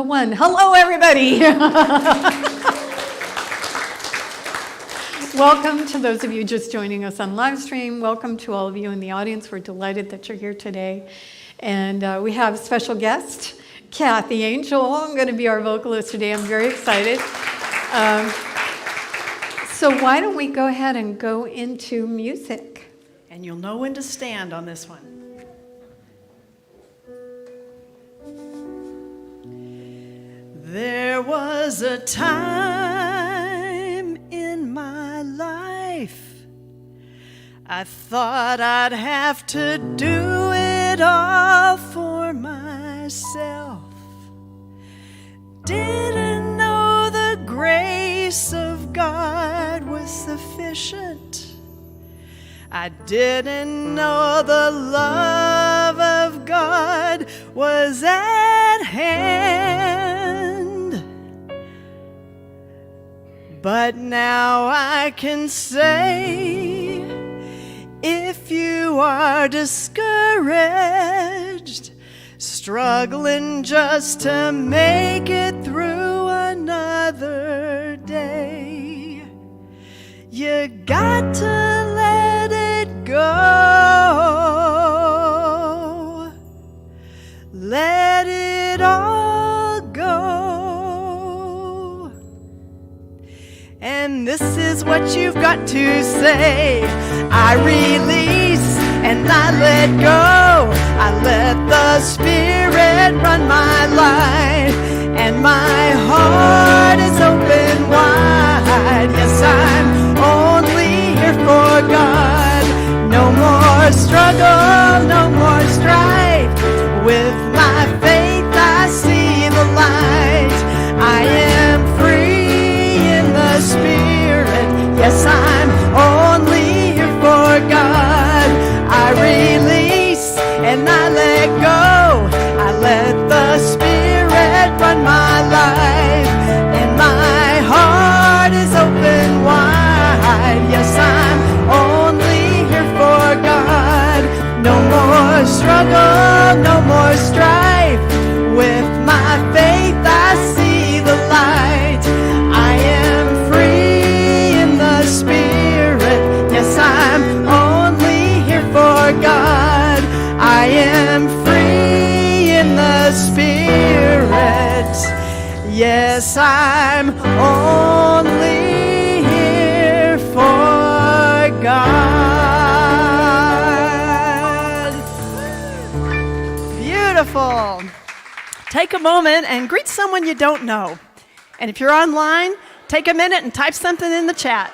one. Hello, everybody. Welcome to those of you just joining us on live stream. Welcome to all of you in the audience. We're delighted that you're here today. And we have a special guest, Kathy Angel. I'm going to be our vocalist today. I'm very excited. So why don't we go ahead and go into music? And you'll know when to stand on this one. There was a time in my life I thought I'd have to do it all for myself. Didn't know the grace of God was sufficient. I didn't know the love of God was at hand. But now I can say, if you are discouraged, struggling just to make it through another day, you got to let it go. Let it all go. And this is what you've got to say. I release and I let go. I let the Spirit run my life, and my heart is open wide. Yes, I'm only here for God. No more struggle, no more strife. With my faith I see the light. I am free in the Spirit. Yes, I'm only here for God. I release and I let go. I let the Spirit run my life, and my heart is open wide. Yes, I'm only here for God. No more struggle, no more strife. With my faith I see the light. I am free in the Spirit. Yes, I'm only here for God. I am free in the Spirit. Yes, I'm only here for God. Beautiful. Take a moment and greet someone you don't know. And if you're online, take a minute and type something in the chat.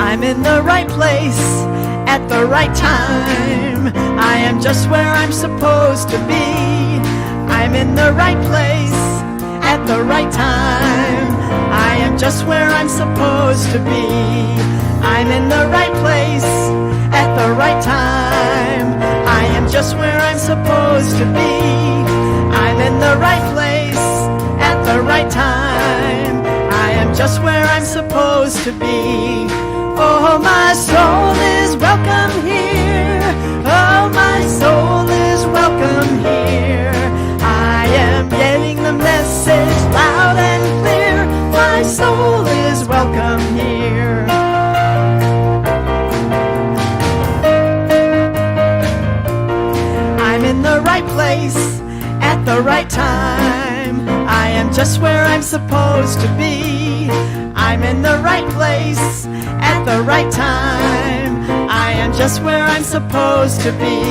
I'm in the right place at the right time. I am just where I'm supposed to be. I'm in the right place at the right time. I am just where I'm supposed to be. I'm in the right place at the right time. I am just where I'm supposed to be. I'm in the right place at the right time. I am just where I'm supposed to be. Oh, my soul is welcome here. Oh, my soul is welcome here. I am getting the message loud and clear. My soul is welcome here. I'm in the right place at the right time. I am just where I'm supposed to be. I'm in the right place at the right time. I am just where I'm supposed to be.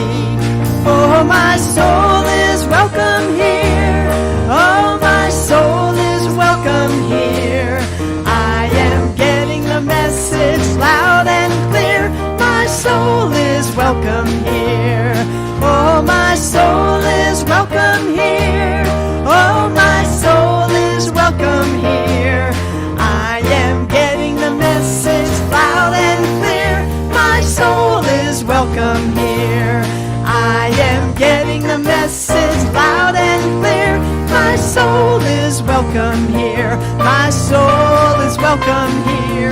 Oh, my soul is welcome here. Oh, my soul is welcome here. I am getting the message loud and clear. My soul is welcome here. Oh, my soul is welcome here. Oh, my soul is welcome here. I am getting the message loud and clear. My soul is welcome here. I am getting the message loud and clear. My soul is welcome here. My soul is welcome here.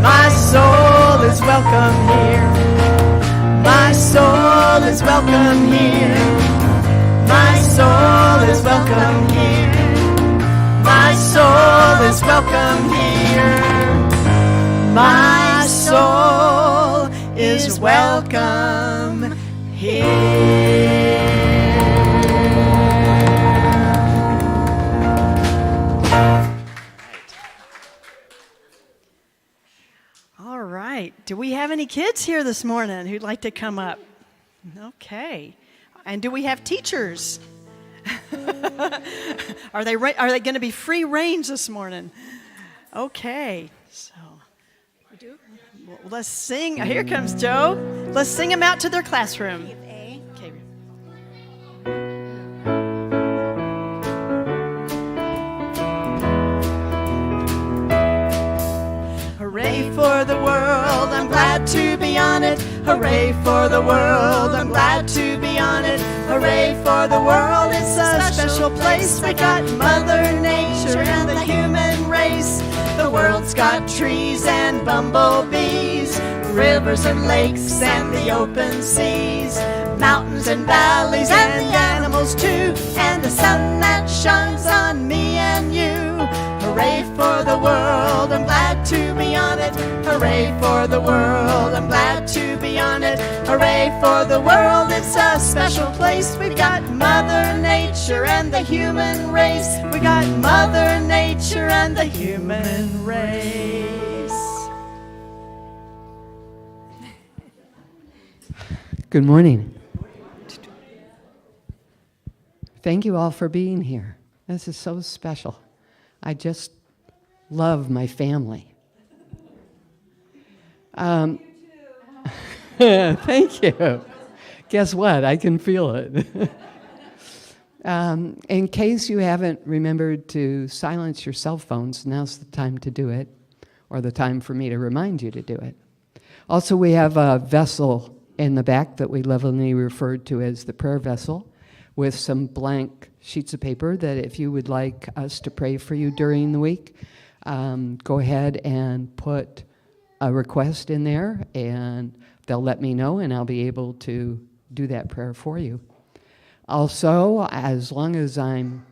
My soul is welcome here. My soul is welcome here. My soul is welcome here. My soul is welcome here. My soul is welcome here. All right. Do we have any kids here this morning who'd like to come up? Okay. And do we have teachers? Are they going to be free range this morning? Okay. So we do. Well, let's sing. Here comes Joe. Let's sing them out to their classroom. Okay. Hooray for the world, I'm glad to be on it. Hooray for the world, I'm glad to be on it. Hooray for the world, it's a special place. We got Mother Nature and the human race. The world's got trees and bumblebees, rivers and lakes and the open seas, mountains and valleys and the animals too, and the sun that shines on me and you. Hooray for the world, I'm glad to be on it. Hooray for the world, I'm glad to be on it. Hooray for the world, it's a special place. We've got Mother Nature and the human race. We got Mother Nature and the human race. Good morning. Thank you all for being here. This is so special. I just love my family. Thank you. Guess what? I can feel it. In case you haven't remembered to silence your cell phones, now's the time to do it, or the time for me to remind you to do it. Also, we have a vessel in the back that we lovingly referred to as the prayer vessel, with some blank sheets of paper that if you would like us to pray for you during the week, go ahead and put a request in there, and they'll let me know, and I'll be able to do that prayer for you. Also, as long as I'm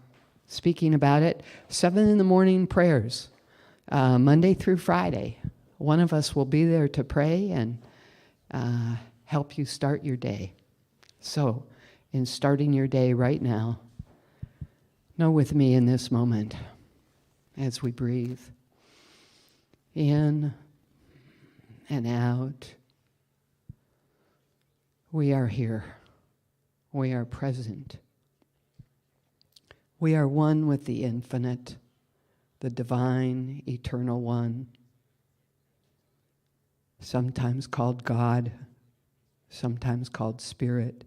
speaking about it, 7 in the morning prayers, Monday through Friday. One of us will be there to pray and help you start your day. So, in starting your day right now, know with me in this moment as we breathe in and out. We are here. We are present. We are one with the infinite, the divine, eternal one, sometimes called God, sometimes called Spirit,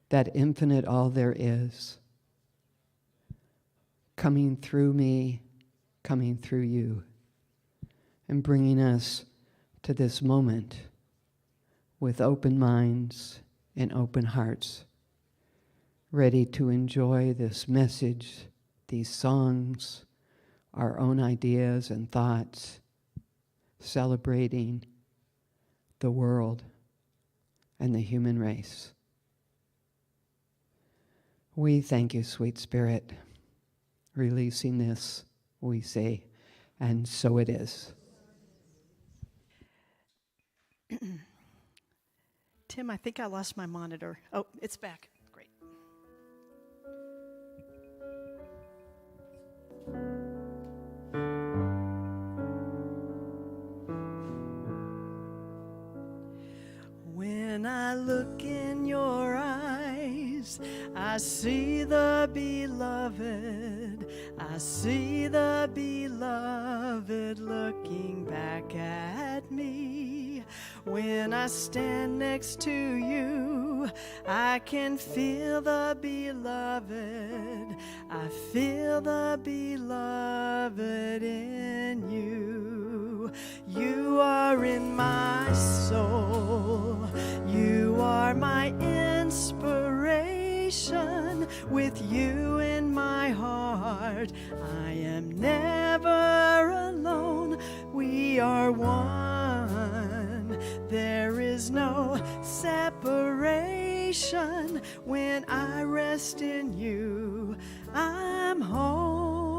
that infinite all there is, coming through me, coming through you, and bringing us to this moment with open minds and open hearts, ready to enjoy this message, these songs, our own ideas and thoughts, celebrating the world and the human race. We thank you, sweet Spirit, releasing this, we say, and so it is. Tim, I think I lost my monitor. Oh, it's back. Great. When I look in your eyes, I see the beloved. I see the beloved looking back at me. When I stand next to you, I can feel the beloved. I feel the beloved in you. You are in my soul. You are my inspiration. With you in my heart, I am never alone. We are one. There is no separation. When I rest in you, I'm home.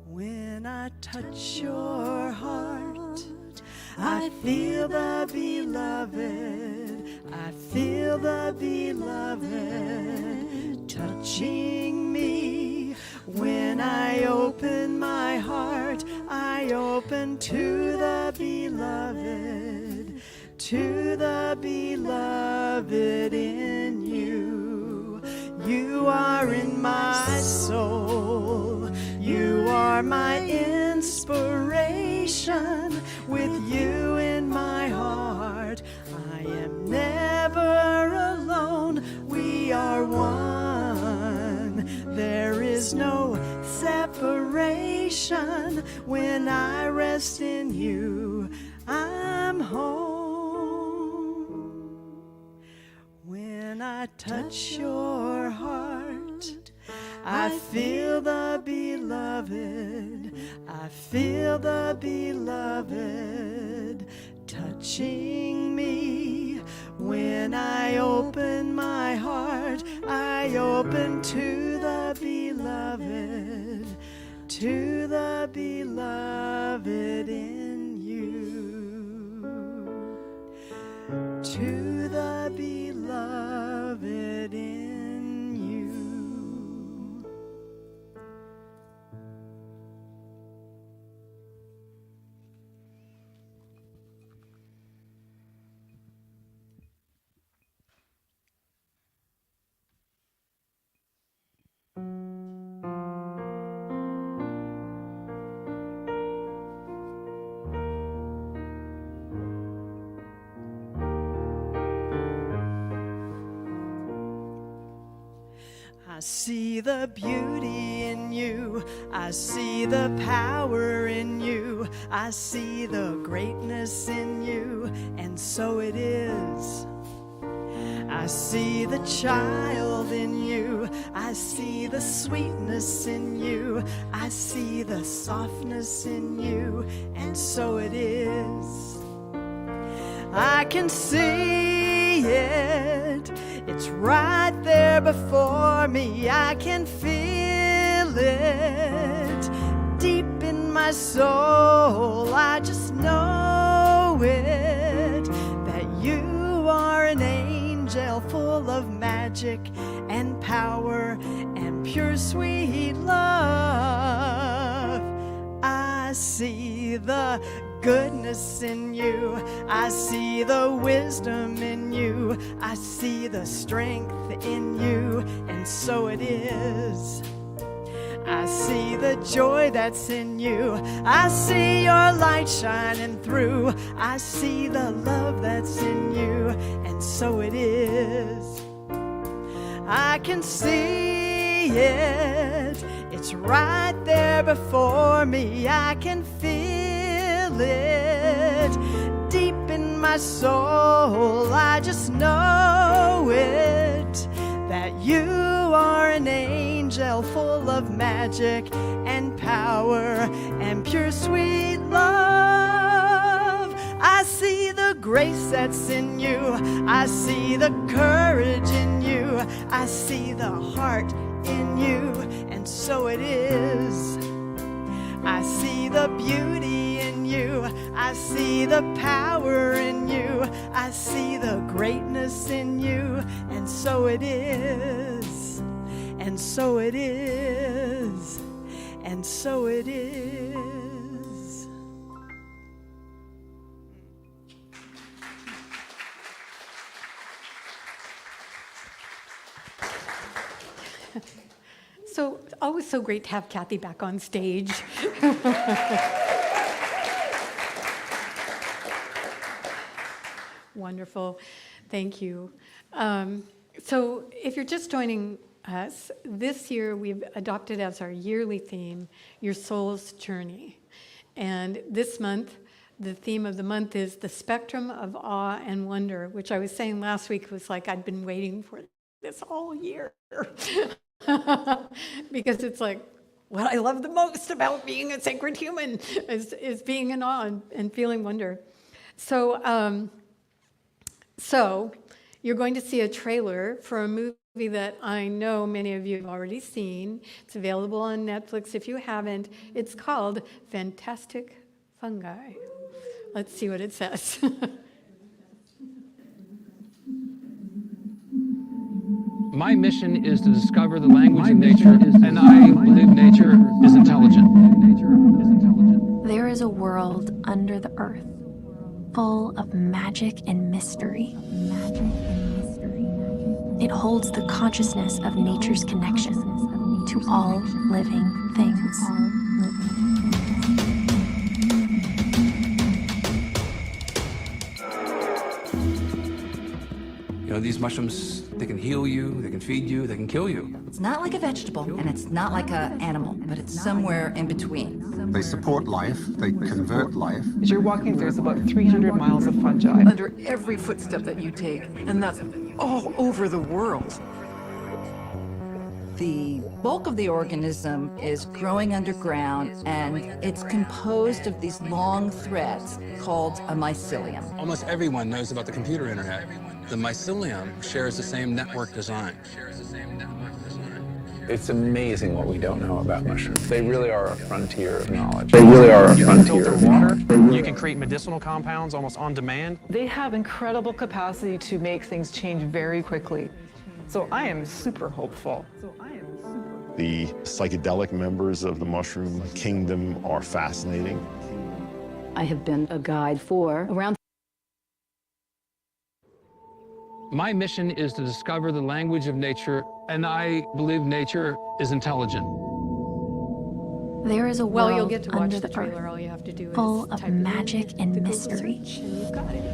When I touch your heart, I feel the beloved. I feel the beloved touching me. When I open my heart, I open to the beloved, to the beloved in you. You are in my soul. You are my inspiration. With you in my heart, I am never alone. We are one. There is no separation. When I rest in you, I'm home. When I touch your heart, I feel the beloved. I feel the beloved touching me. When I open my heart, I open to the beloved, to the beloved in you, to the beloved in you. I see the beauty in you. I see the power in you. I see the greatness in you, and so it is. I see the child in you. I see the sweetness in you. I see the softness in you, and so it is. I can see it. It's right there before me. I can feel it deep in my soul. I just know it, that you are an angel full of magic and power and pure sweet love. I see the goodness in you. I see the wisdom in you. I see the strength in you, and so it is. I see the joy that's in you. I see your light shining through. I see the love that's in you, and so it is. I can see it. It's right there before me. I can feel it deep in my soul. I just know it, that you are an angel full of magic and power and pure sweet love. I see the grace that's in you. I see the courage in you. I see the heart in you, and so it is. I see the beauty in you. I see the power in you. I see the greatness in you, and so it is. And so it is. And so it is. So, always so great to have Kathy back on stage. Wonderful. Thank you. So if you're just joining us, this year we've adopted as our yearly theme, Your Soul's Journey. And this month, the theme of the month is the spectrum of awe and wonder, which I was saying last week was like I'd been waiting for this all year. Because it's like what I love the most about being a sacred human is being in awe and feeling wonder. So you're going to see a trailer for a movie that I know many of you have already seen. It's available on Netflix if you haven't. It's called Fantastic Fungi. Let's see what it says. My mission is to discover the language of nature, and I believe nature is intelligent. There is a world under the earth, full of magic and mystery. It holds the consciousness of nature's connection to all living things. You know, these mushrooms, they can heal you, they can feed you, they can kill you. It's not like a vegetable, and it's not like an animal, but it's somewhere in between. They support life, they convert life. As you're walking, there's about 300 miles of fungi Under every footstep that you take, and that's all over the world. The bulk of the organism is growing underground, and it's composed of these long threads called a mycelium. Almost everyone knows about the computer internet. The mycelium shares the same network design. It's amazing what we don't know about mushrooms. They really are a frontier of knowledge. They really are a frontier of water. knowledge. You can create medicinal compounds almost on demand. They have incredible capacity to make things change very quickly. So I am super hopeful. The psychedelic members of the mushroom kingdom are fascinating. I have been a guide for around. My mission is to discover the language of nature, and I believe nature is intelligent. There is a Well, world you'll get to watch under the the trailer. earth, All you have to do is full of type it in magic and the Google mystery. search, and you've got it.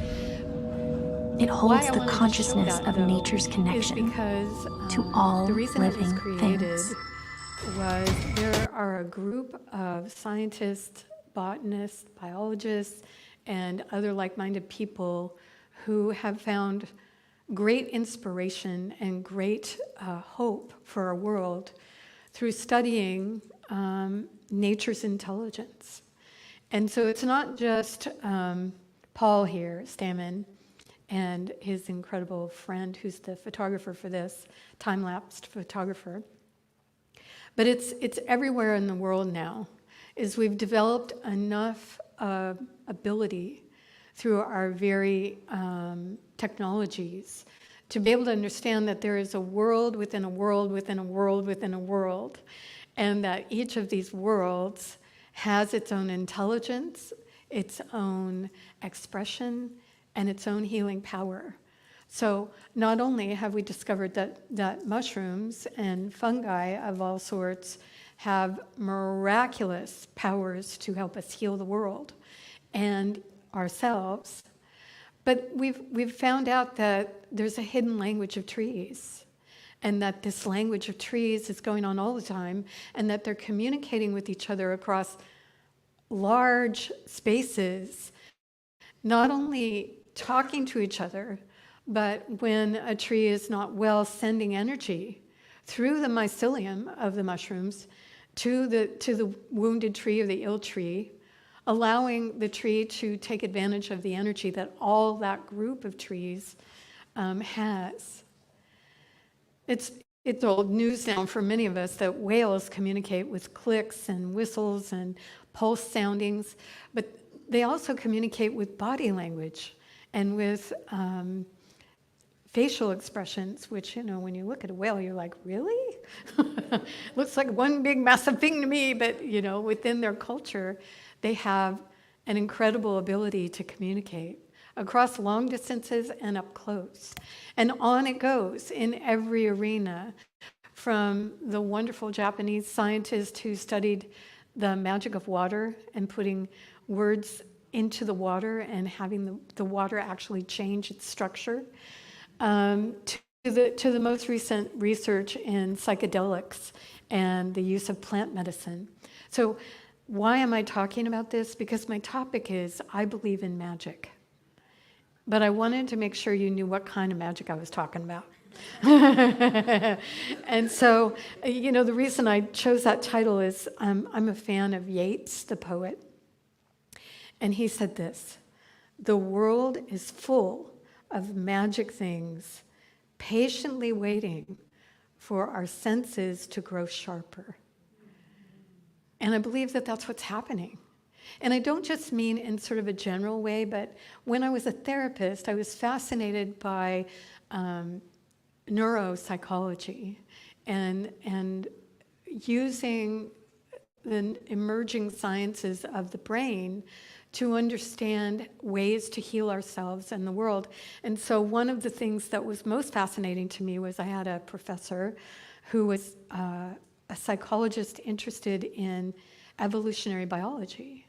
It Why holds I the wanted to show consciousness that, of though, nature's is connection because to all the reason it was living created things. was there are a group of scientists, botanists, biologists, and other like-minded people who have found great inspiration and great hope for our world through studying nature's intelligence. And so it's not just Paul here, Stammen, and his incredible friend who's the photographer for this, time-lapsed photographer. But it's everywhere in the world now, is we've developed enough ability through our very technologies to be able to understand that there is a world within a world within a world within a world, and that each of these worlds has its own intelligence, its own expression, and its own healing power. So not only have we discovered that mushrooms and fungi of all sorts have miraculous powers to help us heal the world and ourselves, but we've found out that there's a hidden language of trees, and that this language of trees is going on all the time, and that they're communicating with each other across large spaces, not only talking to each other, but when a tree is not well, sending energy through the mycelium of the mushrooms to the wounded tree or the ill tree, allowing the tree to take advantage of the energy that all that group of trees has. It's old news now for many of us that whales communicate with clicks and whistles and pulse soundings, but they also communicate with body language and with facial expressions, which, you know, when you look at a whale, you're like, really? Looks like one big massive thing to me, but, you know, within their culture, they have an incredible ability to communicate across long distances and up close. And on it goes in every arena, from the wonderful Japanese scientist who studied the magic of water and putting words into the water and having the water actually change its structure, to the most recent research in psychedelics and the use of plant medicine. So why am I talking about this? Because my topic is, I believe in magic. But I wanted to make sure you knew what kind of magic I was talking about. And so, the reason I chose that title is I'm a fan of Yeats, the poet. And he said this: "The world is full of magic things, patiently waiting for our senses to grow sharper." And I believe that that's what's happening. And I don't just mean in sort of a general way, but when I was a therapist, I was fascinated by neuropsychology and using the emerging sciences of the brain to understand ways to heal ourselves and the world. And so one of the things that was most fascinating to me was I had a professor who was a psychologist interested in evolutionary biology.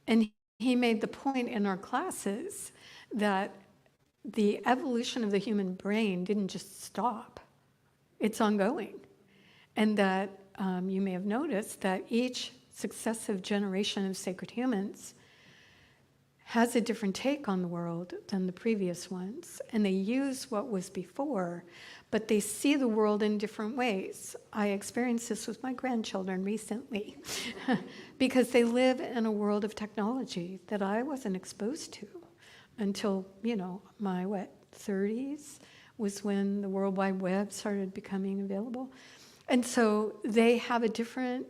And he made the point in our classes that the evolution of the human brain didn't just stop. It's ongoing. And that you may have noticed that each successive generation of sacred humans has a different take on the world than the previous ones. And they use what was before, but they see the world in different ways. I experienced this with my grandchildren recently because they live in a world of technology that I wasn't exposed to until, my 30s was when the World Wide Web started becoming available. And so they have a different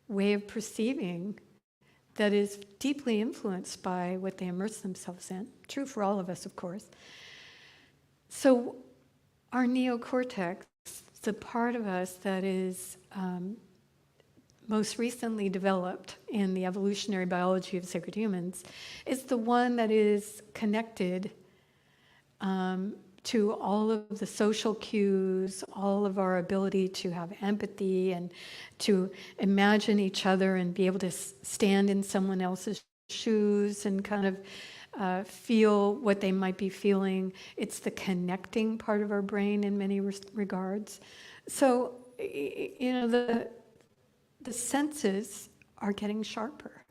way of perceiving that is deeply influenced by what they immerse themselves in. True for all of us, of course. So our neocortex, the part of us that is most recently developed in the evolutionary biology of sacred humans, is the one that is connected to all of the social cues, all of our ability to have empathy and to imagine each other and be able to stand in someone else's shoes and kind of feel what they might be feeling. It's the connecting part of our brain in many regards. So, the senses are getting sharper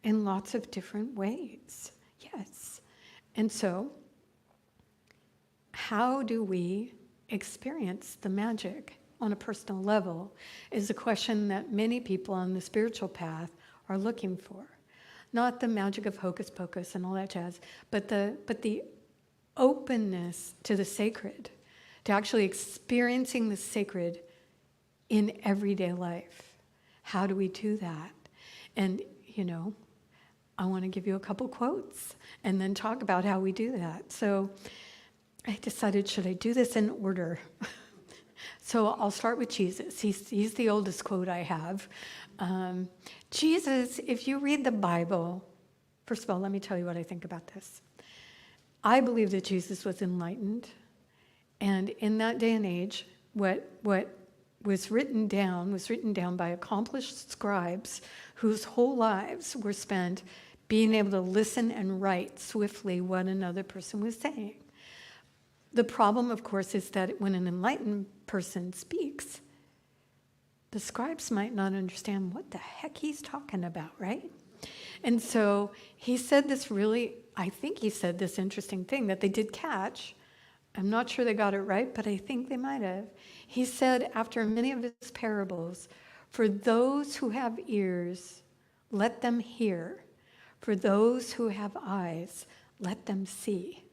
in lots of different ways. Yes. And so, how do we experience the magic on a personal level is a question that many people on the spiritual path are looking for. Not the magic of hocus pocus and all that jazz, but the openness to the sacred, to actually experiencing the sacred in everyday life. How do we do that? And, I want to give you a couple quotes and then talk about how we do that. So I decided, should I do this in order? So I'll start with Jesus. He's the oldest quote I have. Jesus, if you read the Bible, first of all, let me tell you what I think about this. I believe that Jesus was enlightened. And in that day and age, what was written down by accomplished scribes whose whole lives were spent being able to listen and write swiftly what another person was saying. The problem, of course, is that when an enlightened person speaks, the scribes might not understand what the heck he's talking about, right? And so he said this interesting thing that they did catch. I'm not sure they got it right, but I think they might have. He said, after many of his parables, for those who have ears, let them hear. For those who have eyes, let them see.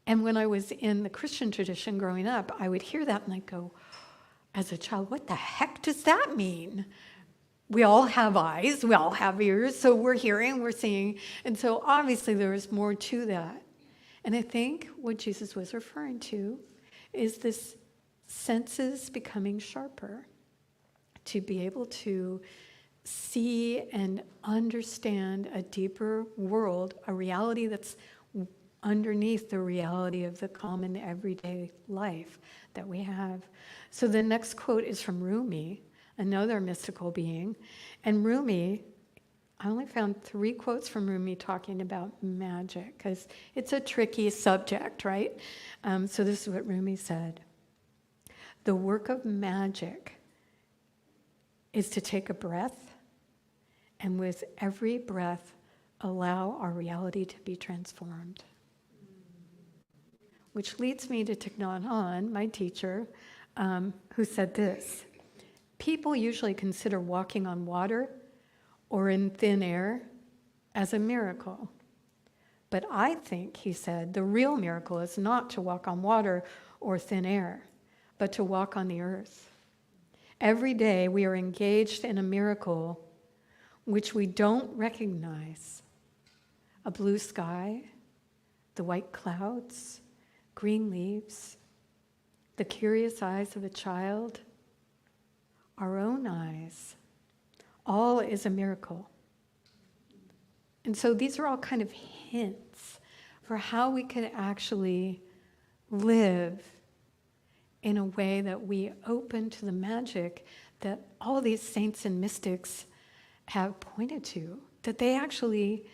And when I was in the Christian tradition growing up, I would hear that and I'd go, as a child, what the heck does that mean? We all have eyes, we all have ears, so we're hearing, we're seeing. And so obviously there is more to that. And I think what Jesus was referring to is this senses becoming sharper, to be able to see and understand a deeper world, a reality that's underneath the reality of the common everyday life that we have. So the next quote is from Rumi, another mystical being. And Rumi, I only found 3 quotes from Rumi talking about magic, because it's a tricky subject, right? So this is what Rumi said. The work of magic is to take a breath, and with every breath, allow our reality to be transformed. Which leads me to Thich Nhat Hanh, my teacher, who said this: people usually consider walking on water or in thin air as a miracle. But I think, he said, the real miracle is not to walk on water or thin air, but to walk on the earth. Every day we are engaged in a miracle which we don't recognize. A blue sky, the white clouds, green leaves, the curious eyes of a child, our own eyes. All is a miracle. And so these are all kind of hints for how we could actually live in a way that we open to the magic that all these saints and mystics have pointed to, that they actually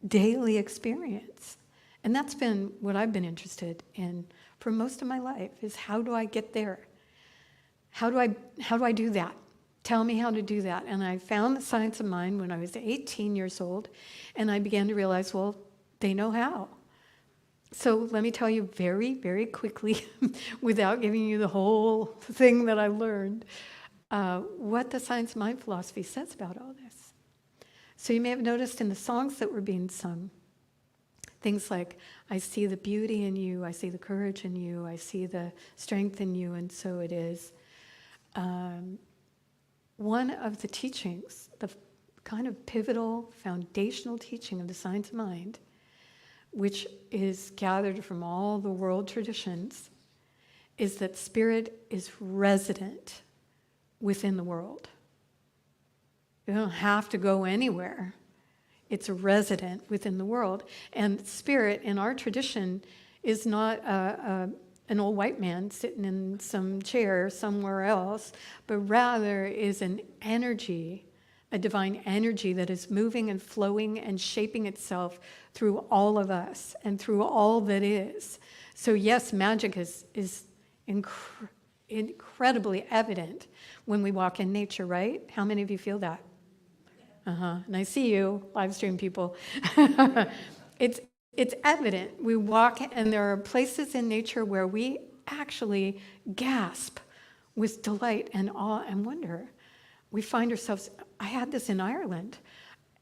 daily experience. And that's been what I've been interested in for most of my life, is how do I get there? How do I do that? Tell me how to do that. And I found the science of mind when I was 18 years old, and I began to realize, well, they know how. So let me tell you very, very quickly, without giving you the whole thing that I learned, what the science of mind philosophy says about all this. So you may have noticed in the songs that were being sung, things like, I see the beauty in you, I see the courage in you, I see the strength in you, and so it is. One of the teachings, the kind of pivotal, foundational teaching of the science of mind, which is gathered from all the world traditions, is that spirit is resident within the world. You don't have to go anywhere. It's resident within the world. And spirit, in our tradition, is not an old white man sitting in some chair somewhere else, but rather is an energy, a divine energy that is moving and flowing and shaping itself through all of us and through all that is. So yes, magic is incredibly evident when we walk in nature, right? How many of you feel that? And I see you, live stream people. It's evident. We walk, and there are places in nature where we actually gasp with delight and awe and wonder. We find ourselves, I had this in Ireland.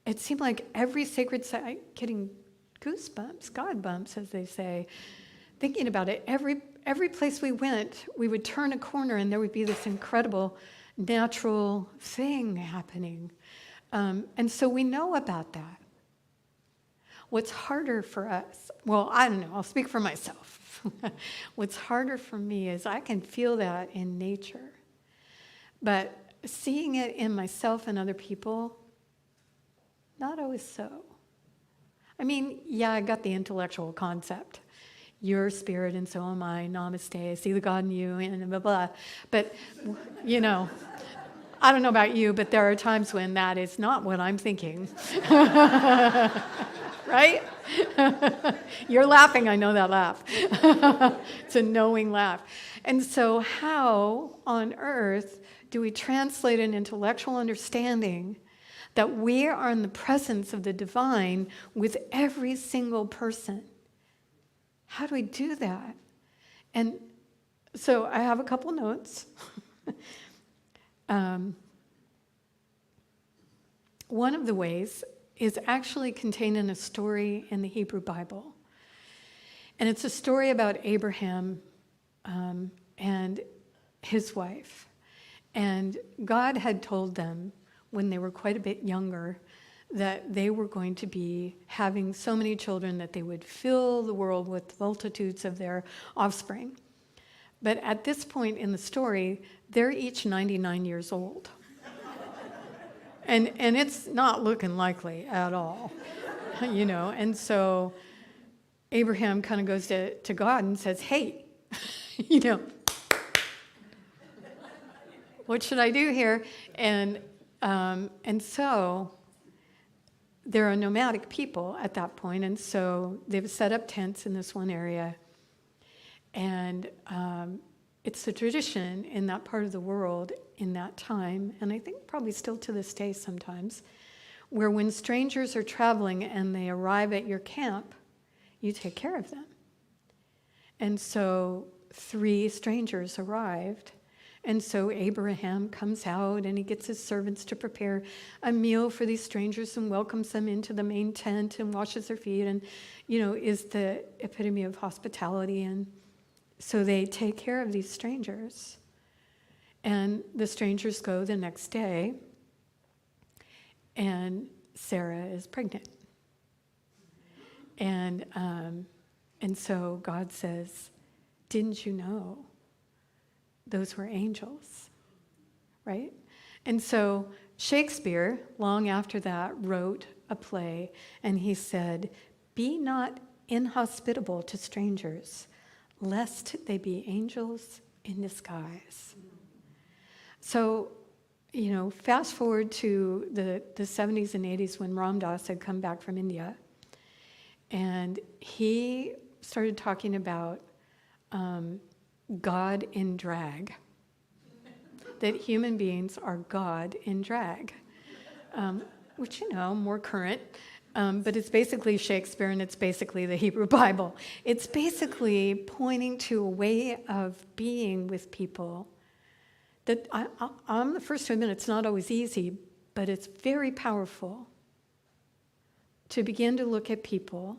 It seemed like every sacred site, getting goosebumps, God bumps, as they say, thinking about it. Every place we went, we would turn a corner and there would be this incredible natural thing happening. And so we know about that. What's harder for us, well, I don't know, I'll speak for myself. What's harder for me is I can feel that in nature. But seeing it in myself and other people, not always so. I mean, yeah, I got the intellectual concept. You're spirit and so am I, namaste, I see the God in you, and blah, blah. But, you know, I don't know about you, but there are times when that is not what I'm thinking. Right? You're laughing, I know that laugh. It's a knowing laugh. And so how on earth do we translate an intellectual understanding that we are in the presence of the divine with every single person? How do we do that? And so I have a couple notes. One of the ways is actually contained in a story in the Hebrew Bible. And it's a story about Abraham and his wife. And God had told them when they were quite a bit younger that they were going to be having so many children that they would fill the world with multitudes of their offspring. But at this point in the story, they're each 99 years old. And it's not looking likely at all, you know. And so Abraham kind of goes to God and says, hey, you know, what should I do here? And so there are nomadic people at that point, and so they've set up tents in this one area. And it's the tradition in that part of the world in that time, and I think probably still to this day sometimes, where when strangers are traveling and they arrive at your camp, you take care of them. And so 3 strangers arrived. And so Abraham comes out and he gets his servants to prepare a meal for these strangers and welcomes them into the main tent and washes their feet and, you know, is the epitome of hospitality. And so they take care of these strangers. And the strangers go the next day, and Sarah is pregnant. And so God says, didn't you know those were angels, right? And so Shakespeare, long after that, wrote a play, and he said, be not inhospitable to strangers, lest they be angels in disguise. So, you know, fast forward to the 70s and 80s when Ram Dass had come back from India, and he started talking about God in drag, that human beings are God in drag, which, you know, more current, but it's basically Shakespeare and it's basically the Hebrew Bible. It's basically pointing to a way of being with people that I'm the first to admit it's not always easy, but it's very powerful to begin to look at people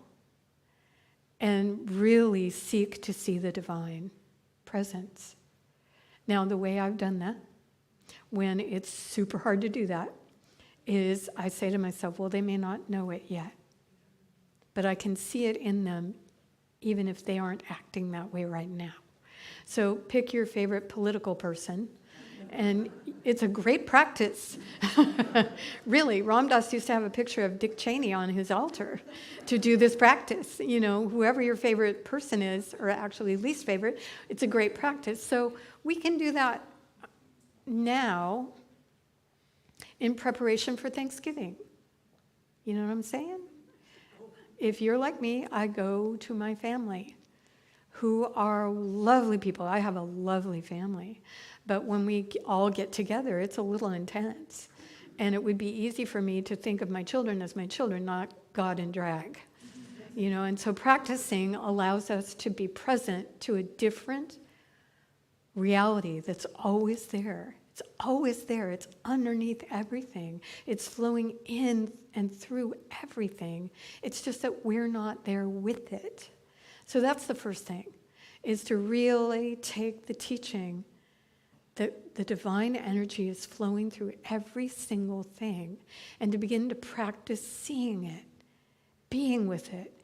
and really seek to see the divine presence. Now, the way I've done that, when it's super hard to do that, is I say to myself, well, they may not know it yet, but I can see it in them even if they aren't acting that way right now. So pick your favorite political person, and it's a great practice. Really, Ram Dass used to have a picture of Dick Cheney on his altar to do this practice. You know, whoever your favorite person is, or actually least favorite, it's a great practice. So we can do that now in preparation for Thanksgiving. You know what I'm saying? If you're like me, I go to my family, who are lovely people. I have a lovely family. But when we all get together, it's a little intense. And it would be easy for me to think of my children as my children, not God in drag. You know, and so practicing allows us to be present to a different reality that's always there. It's always there. It's underneath everything. It's flowing in and through everything. It's just that we're not there with it. So that's the first thing, is to really take the teaching that the divine energy is flowing through every single thing, and to begin to practice seeing it, being with it.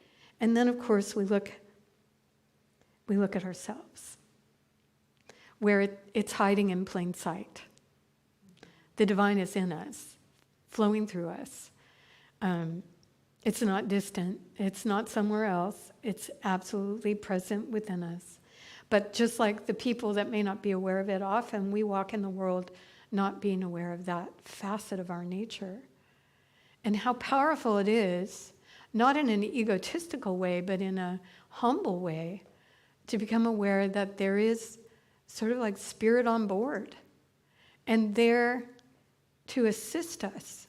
And then, of course, we look at ourselves, where it's hiding in plain sight. The divine is in us, flowing through us. It's not distant. It's not somewhere else. It's absolutely present within us. But just like the people that may not be aware of it, often we walk in the world not being aware of that facet of our nature. And how powerful it is, not in an egotistical way, but in a humble way, to become aware that there is sort of like spirit on board, and there to assist us,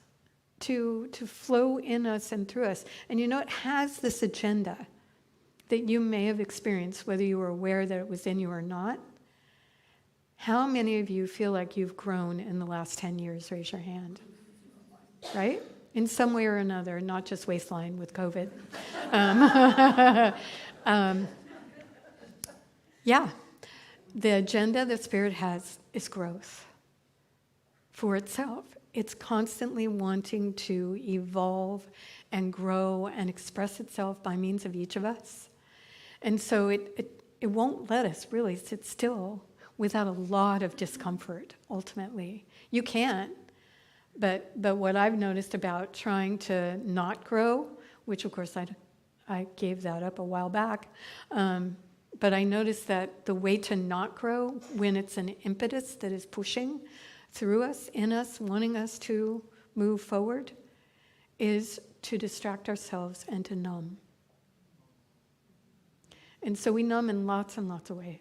to flow in us and through us. And you know, it has this agenda that you may have experienced, whether you were aware that it was in you or not. How many of you feel like you've grown in the last 10 years? Raise your hand. Right? In some way or another, not just waistline with COVID. Yeah. The agenda that Spirit has is growth for itself. It's constantly wanting to evolve and grow and express itself by means of each of us. And so it won't let us really sit still without a lot of discomfort, ultimately. You can, but what I've noticed about trying to not grow, which of course I gave that up a while back. But I noticed that the way to not grow when it's an impetus that is pushing through us, in us, wanting us to move forward, is to distract ourselves and to numb. And so we numb in lots and lots of ways.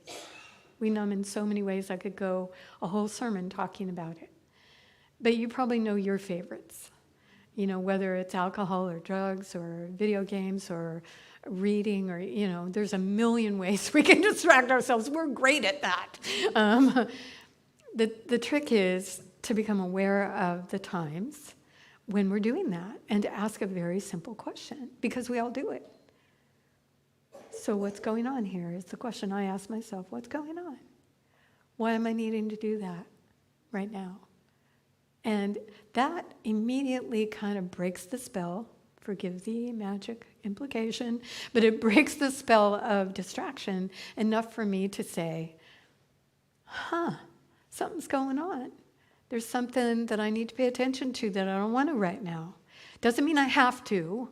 We numb in so many ways. I could go a whole sermon talking about it. But you probably know your favorites. You know, whether it's alcohol or drugs or video games or reading or, you know, there's a million ways we can distract ourselves. We're great at that. The trick is to become aware of the times when we're doing that and to ask a very simple question, because we all do it. So what's going on here is the question I ask myself. What's going on? Why am I needing to do that right now? And that immediately kind of breaks the spell. Forgive the magic implication, but it breaks the spell of distraction enough for me to say, something's going on. There's something that I need to pay attention to that I don't want to right now. Doesn't mean I have to,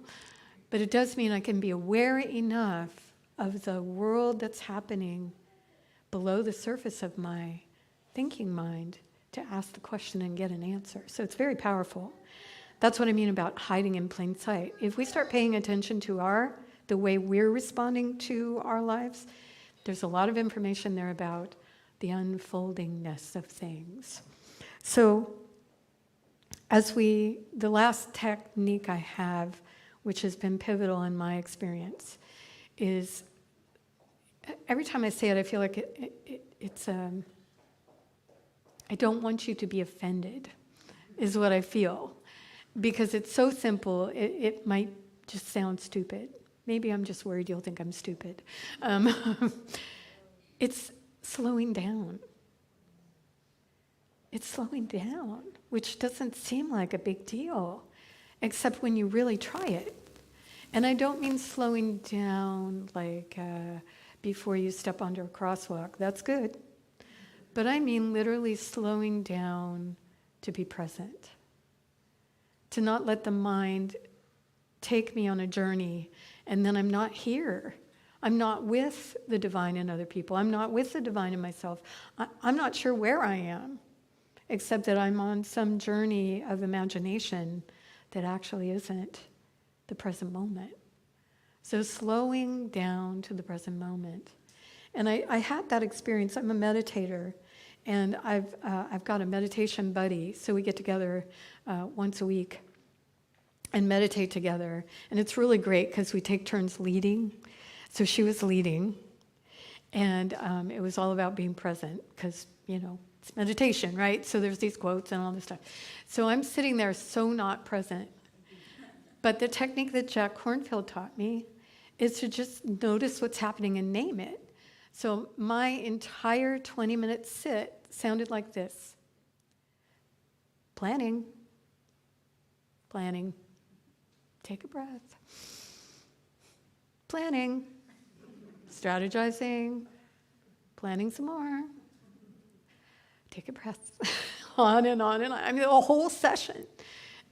but it does mean I can be aware enough of the world that's happening below the surface of my thinking mind to ask the question and get an answer. So it's very powerful. That's what I mean about hiding in plain sight. If we start paying attention to the way we're responding to our lives, there's a lot of information there about the unfoldingness of things. So the last technique I have, which has been pivotal in my experience, is every time I say it, I feel like it's I don't want you to be offended, is what I feel. Because it's so simple, it might just sound stupid. Maybe I'm just worried you'll think I'm stupid. It's slowing down. It's slowing down, which doesn't seem like a big deal, except when you really try it. And I don't mean slowing down like before you step onto a crosswalk. That's good. But I mean literally slowing down to be present. To not let the mind take me on a journey and then I'm not here. I'm not with the divine in other people. I'm not with the divine in myself. I'm not sure where I am, except that I'm on some journey of imagination that actually isn't the present moment. So slowing down to the present moment. And I had that experience. I'm a meditator, and I've got a meditation buddy, so we get together once a week and meditate together. And it's really great because we take turns leading. So she was leading, and it was all about being present because, you know, it's meditation, right? So there's these quotes and all this stuff. So I'm sitting there so not present. But the technique that Jack Kornfield taught me is to just notice what's happening and name it. So my entire 20-minute sit sounded like this. Planning. Take a breath. Planning. Strategizing. Planning some more. Take a breath. On and on and on. I mean, a whole session.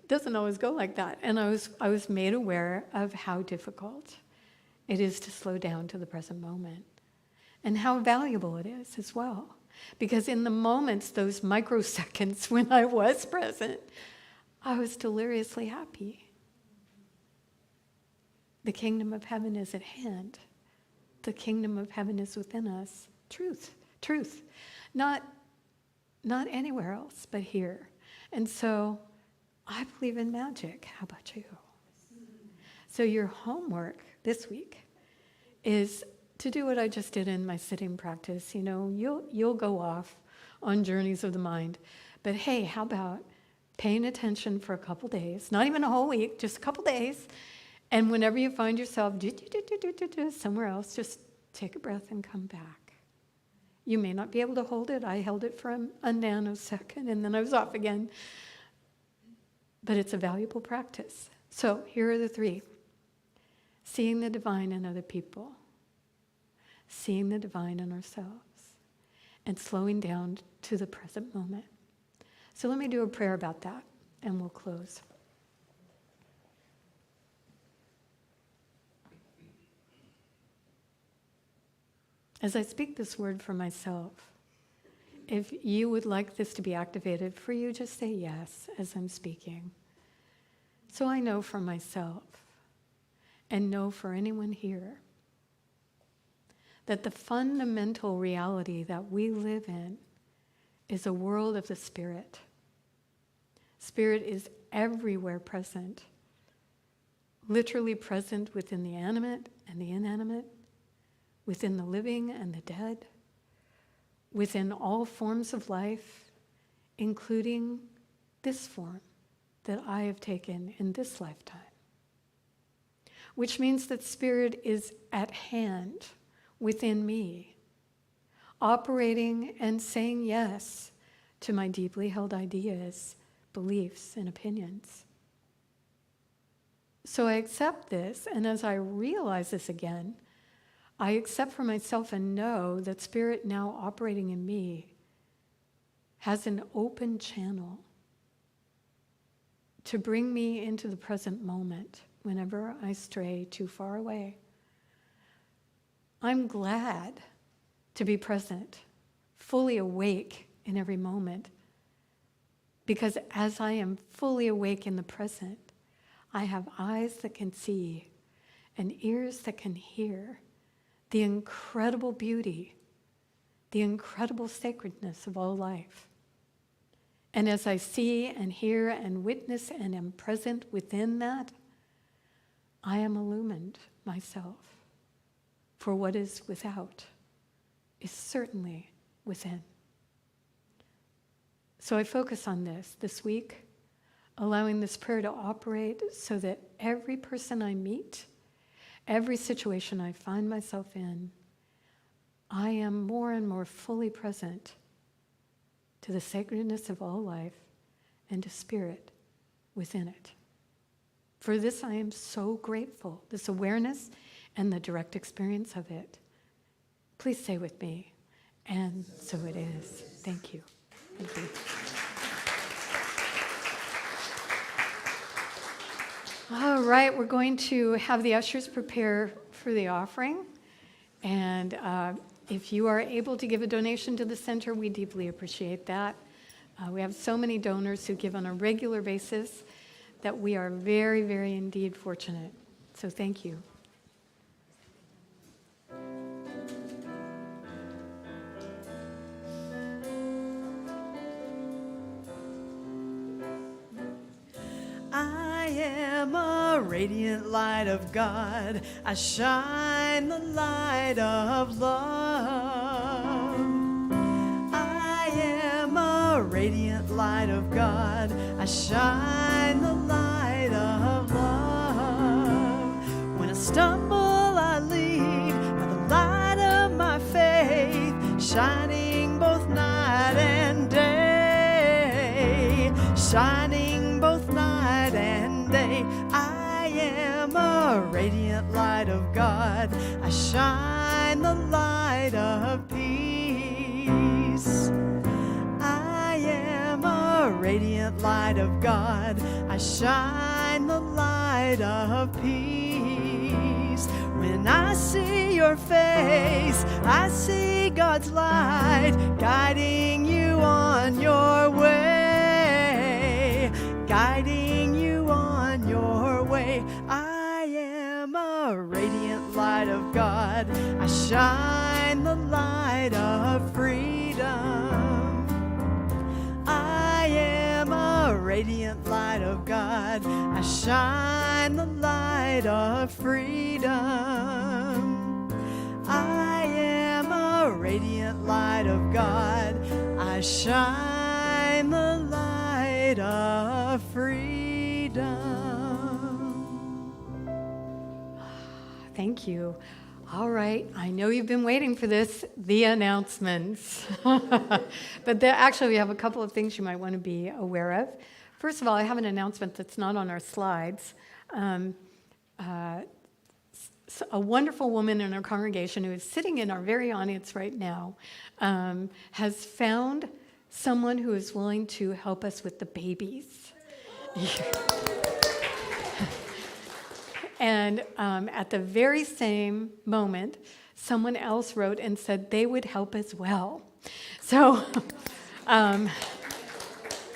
It doesn't always go like that. And I was made aware of how difficult it is to slow down to the present moment. And how valuable it is as well. Because in the moments, those microseconds when I was present, I was deliriously happy. The kingdom of heaven is at hand. The kingdom of heaven is within us. Truth. Not anywhere else but here. And so I believe in magic. How about you? So your homework this week is to do what I just did in my sitting practice. You know, you'll go off on journeys of the mind. But hey, how about paying attention for a couple days, not even a whole week, just a couple days, and whenever you find yourself somewhere else, just take a breath and come back. You may not be able to hold it. I held it for a nanosecond, and then I was off again. But it's a valuable practice. So here are the three. Seeing the divine in other people. Seeing the divine in ourselves. And slowing down to the present moment. So let me do a prayer about that, and we'll close. as I speak this word for myself, if you would like this to be activated for you, just say yes as I'm speaking. So I know for myself and know for anyone here that the fundamental reality that we live in is a world of the Spirit. Spirit is everywhere present, literally present within the animate and the inanimate, within the living and the dead, within all forms of life, including this form that I have taken in this lifetime. Which means that Spirit is at hand within me, operating and saying yes to my deeply held ideas, beliefs, and opinions. So I accept this, and as I realize this again, I accept for myself and know that Spirit now operating in me has an open channel to bring me into the present moment whenever I stray too far away. I'm glad to be present, fully awake in every moment, because as I am fully awake in the present, I have eyes that can see and ears that can hear the incredible beauty, the incredible sacredness of all life. And as I see and hear and witness and am present within that, I am illumined myself. For what is without is certainly within. So I focus on this week, allowing this prayer to operate so that every person I meet, every situation I find myself in, I am more and more fully present to the sacredness of all life and to Spirit within it. For this I am so grateful, this awareness and the direct experience of it. Please say with me, and so it is. Thank you. Thank you. All right, we're going to have the ushers prepare for the offering. And if you are able to give a donation to the center, we deeply appreciate that. We have so many donors who give on a regular basis that we are very, very indeed fortunate. So thank you. I am a radiant light of God. I shine the light of love. I am a radiant light of God. I shine the light of love. When I stumble, I lead by the light of my faith, shining both night and day, shining both night and day. I am a radiant light of God. I shine the light of peace. I am a radiant light of God. I shine the light of peace. When I see your face, I see God's light guiding you on your way, guiding you on your way. I am a radiant light of God. I shine the light of freedom. I am a radiant light of God. I shine the light of freedom. I am a radiant light of God. I shine the light of freedom. Thank you. All right, I know you've been waiting for this, the announcements. But actually, we have a couple of things you might want to be aware of. First of all, I have an announcement that's not on our slides. A wonderful woman in our congregation who is sitting in our very audience right now has found someone who is willing to help us with the babies. And at the very same moment, someone else wrote and said they would help as well. So,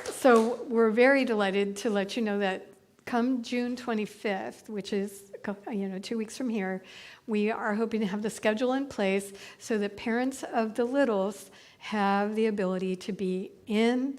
so we're very delighted to let you know that come June 25th, which is 2 weeks from here, we are hoping to have the schedule in place so that parents of the littles have the ability to be in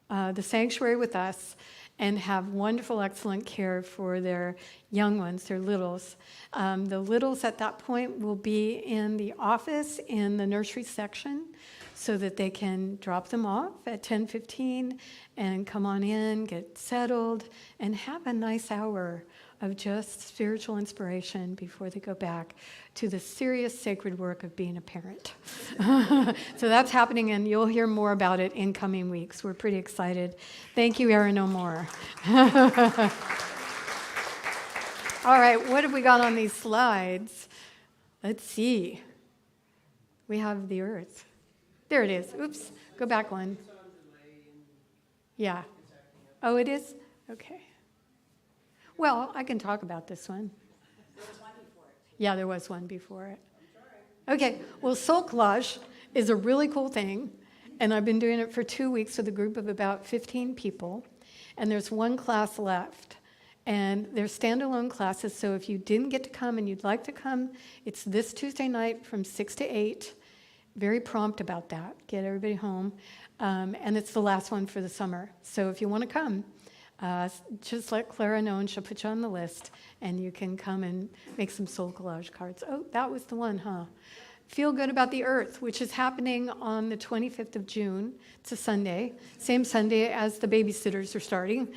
the sanctuary with us and have wonderful, excellent care for their young ones, their littles. The littles at that point will be in the office in the nursery section so that they can drop them off at 10:15 and come on in, get settled, and have a nice hour of just spiritual inspiration before they go back to the serious sacred work of being a parent. So that's happening, and you'll hear more about it in coming weeks. We're pretty excited. Thank you, Erin O'More. All right, what have we got on these slides? Let's see. We have the earth. There it is. Oops, go back one. Yeah. Oh, it is? Okay. Well, I can talk about this one. Yeah, there was one before it. Okay, well, soul collage is a really cool thing, and I've been doing it for 2 weeks with a group of about 15 people, and there's one class left. And they're standalone classes, so if you didn't get to come and you'd like to come, it's this Tuesday night from 6 to 8. Very prompt about that. Get everybody home. And it's the last one for the summer. So if you want to come, just let Clara know and she'll put you on the list and you can come and make some soul collage cards. Oh, that was the one, huh? Feel Good About the Earth, which is happening on the 25th of June. It's a Sunday, same Sunday as the babysitters are starting.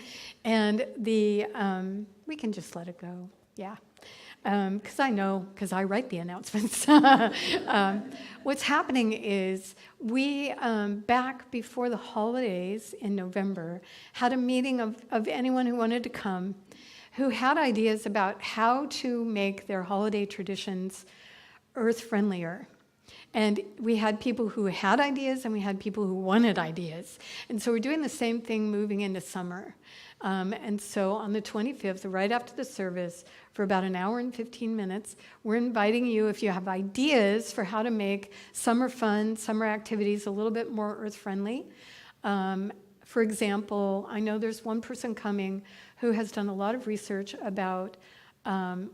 And we can just let it go, yeah. Because I know, because I write the announcements. What's happening is we, back before the holidays in November, had a meeting of anyone who wanted to come, who had ideas about how to make their holiday traditions earth-friendlier. And we had people who had ideas and we had people who wanted ideas. And so we're doing the same thing moving into summer. And so on the 25th, right after the service, for about an hour and 15 minutes, we're inviting you, if you have ideas for how to make summer fun, summer activities a little bit more earth-friendly. For example, I know there's one person coming who has done a lot of research about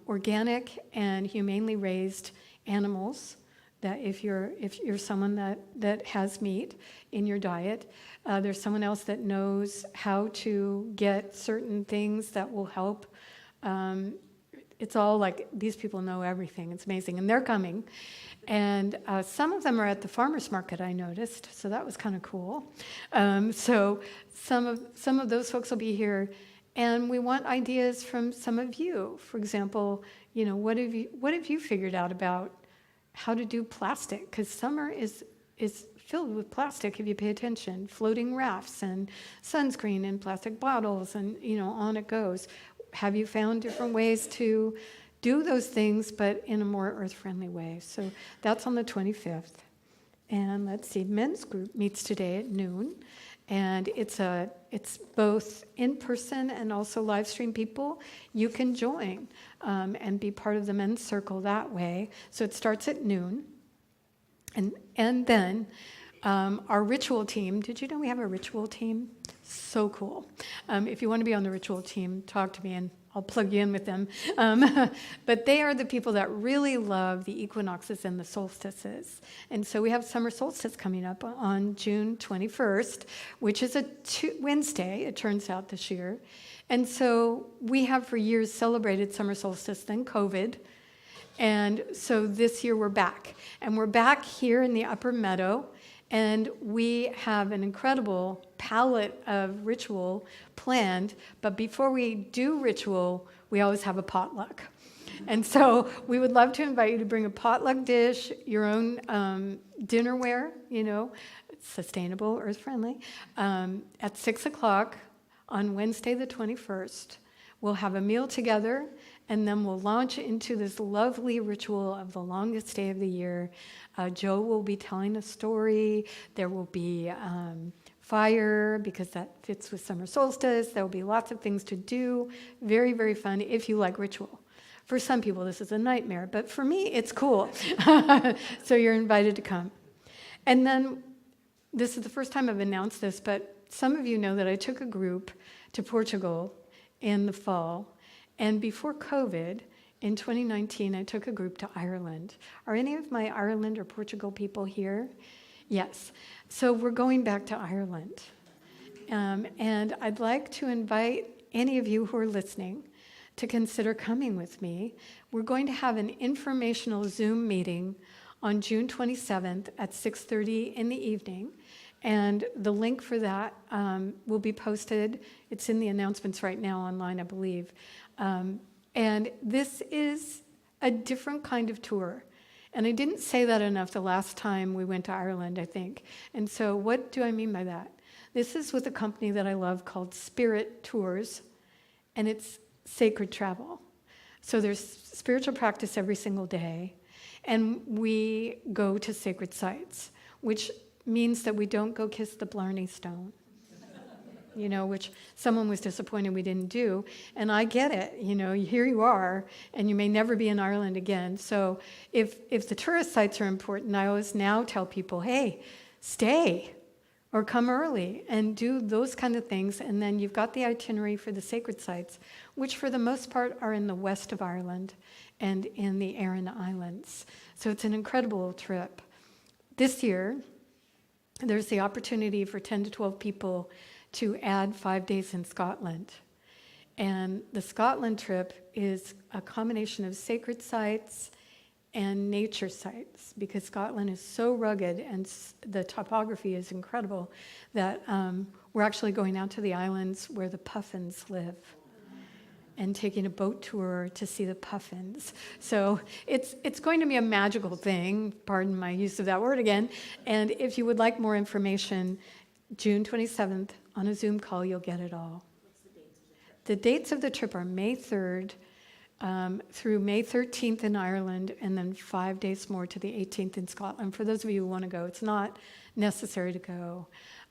organic and humanely raised animals, that if you're someone that has meat in your diet, there's someone else that knows how to get certain things that will help. It's all like, these people know everything. It's amazing. And they're coming. And some of them are at the farmer's market, I noticed. So that was kind of cool. So some of those folks will be here. And we want ideas from some of you. For example, what have you figured out about how to do plastic? Because summer is filled with plastic if you pay attention. Floating rafts and sunscreen and plastic bottles and, on it goes. Have you found different ways to do those things, but in a more earth-friendly way? So that's on the 25th. And let's see, men's group meets today at noon. And it's both in person and also live stream people. You can join and be part of the men's circle that way. So it starts at noon. And then our ritual team, did you know we have a ritual team? So cool. If you want to be on the ritual team, talk to me and I'll plug you in with them. But they are the people that really love the equinoxes and the solstices. And so we have summer solstice coming up on June 21st, which is a Wednesday, it turns out this year. And so we have for years celebrated summer solstice, then COVID. And so this year we're back. And we're back here in the Upper Meadow. And we have an incredible palette of ritual planned, but before we do ritual, we always have a potluck. And so we would love to invite you to bring a potluck dish, your own dinnerware, sustainable, earth-friendly, at 6 o'clock on Wednesday the 21st. We'll have a meal together, and then we'll launch into this lovely ritual of the longest day of the year. Joe will be telling a story. There will be fire, because that fits with summer solstice. There will be lots of things to do. Very, very fun if you like ritual. For some people, this is a nightmare, but for me, it's cool. So you're invited to come. And then, this is the first time I've announced this, but some of you know that I took a group to Portugal in the fall. And before COVID, in 2019, I took a group to Ireland. Are any of my Ireland or Portugal people here? Yes. So we're going back to Ireland. And I'd like to invite any of you who are listening to consider coming with me. We're going to have an informational Zoom meeting on June 27th at 6:30 in the evening. And the link for that will be posted. It's in the announcements right now online, I believe. And this is a different kind of tour. And I didn't say that enough the last time we went to Ireland, I think. And so what do I mean by that? This is with a company that I love called Spirit Tours, and it's sacred travel. So there's spiritual practice every single day, and we go to sacred sites, which means that we don't go kiss the Blarney Stone, which someone was disappointed we didn't do. And I get it, here you are, and you may never be in Ireland again. So if the tourist sites are important, I always now tell people, hey, stay or come early and do those kind of things. And then you've got the itinerary for the sacred sites, which for the most part are in the west of Ireland and in the Aran Islands. So it's an incredible trip. This year, there's the opportunity for 10 to 12 people to add 5 days in Scotland. And the Scotland trip is a combination of sacred sites and nature sites, because Scotland is so rugged and the topography is incredible that we're actually going out to the islands where the puffins live and taking a boat tour to see the puffins. So it's going to be a magical thing, pardon my use of that word again. And if you would like more information, June 27th on a Zoom call, you'll get it all. The dates of the trip are May 3rd through May 13th in Ireland, and then 5 days more to the 18th in Scotland. For those of you who want to go, it's not necessary to go.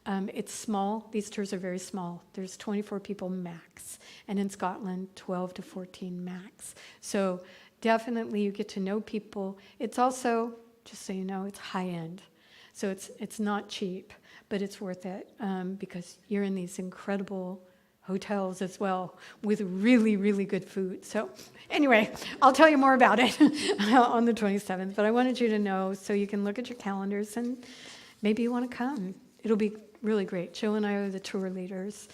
It's small. These tours are very small. There's 24 people max, and in Scotland, 12 to 14 max. So definitely you get to know people. It's also, just so you know, it's high end. So it's not cheap, but it's worth it because you're in these incredible hotels as well with really, really good food. So anyway, I'll tell you more about it on the 27th, but I wanted you to know so you can look at your calendars and maybe you want to come. It'll be really great. Joe and I are the tour leaders,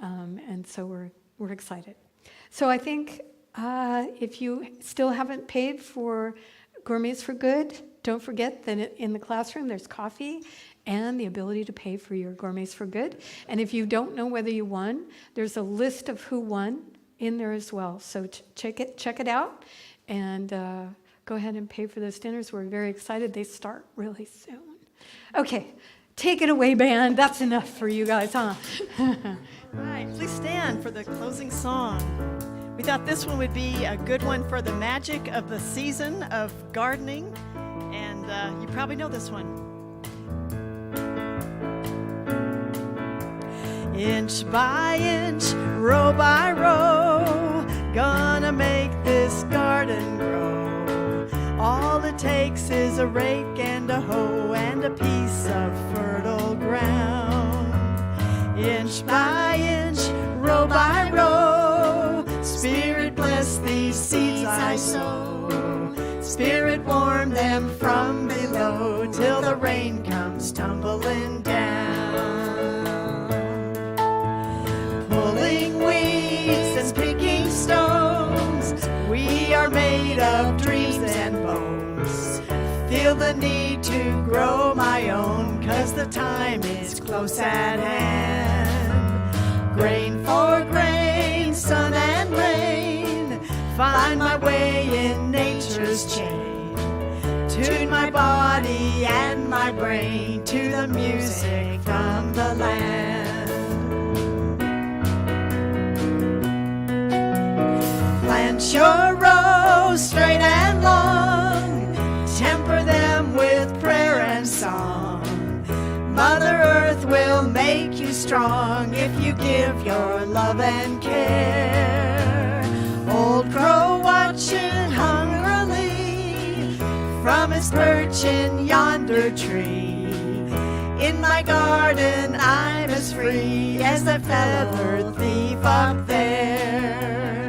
and so we're excited. So I think if you still haven't paid for Gourmets for Good, don't forget that in the classroom there's coffee and the ability to pay for your Gourmets for Good. And if you don't know whether you won, there's a list of who won in there as well. So check it out, and go ahead and pay for those dinners. We're very excited. They start really soon. Okay, take it away, band. That's enough for you guys, huh? All right, please stand for the closing song. We thought this one would be a good one for the magic of the season of gardening, and you probably know this one. Inch by inch, row by row, gonna make this garden grow. All it takes is a rake and a hoe and a piece of fertile ground. Inch by inch, row by row, Spirit bless these seeds I sow. Spirit warm them from below till the rain comes tumbling down. Pulling weeds and picking stones, we are made of dreams and bones. Feel the need to grow my own, 'cause the time is close at hand. Grain for grain, sun and rain, find my way in nature's chain. Tune my body and my brain to the music from the land. Plant your rows straight and long, temper them with prayer and song. Mother Earth will make you strong if you give your love and care. Old crow watches from his perch in yonder tree. In my garden I'm as free as the feather thief up there.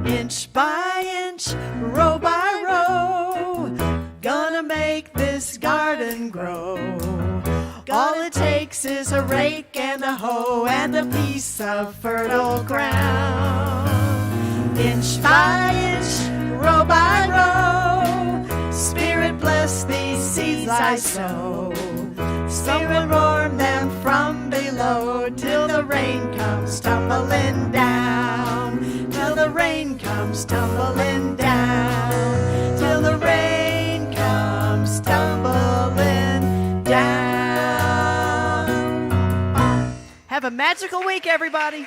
Inch by inch, row by row, gonna make this garden grow. All it takes is a rake and a hoe and a piece of fertile ground. Inch by inch, row by row, Spirit bless these seeds I sow. Spirit warm them from below till the rain comes tumbling down. Till the rain comes tumbling down. Till the rain comes tumbling down. Have a magical week, everybody.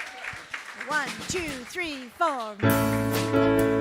1, 2, 3, 4.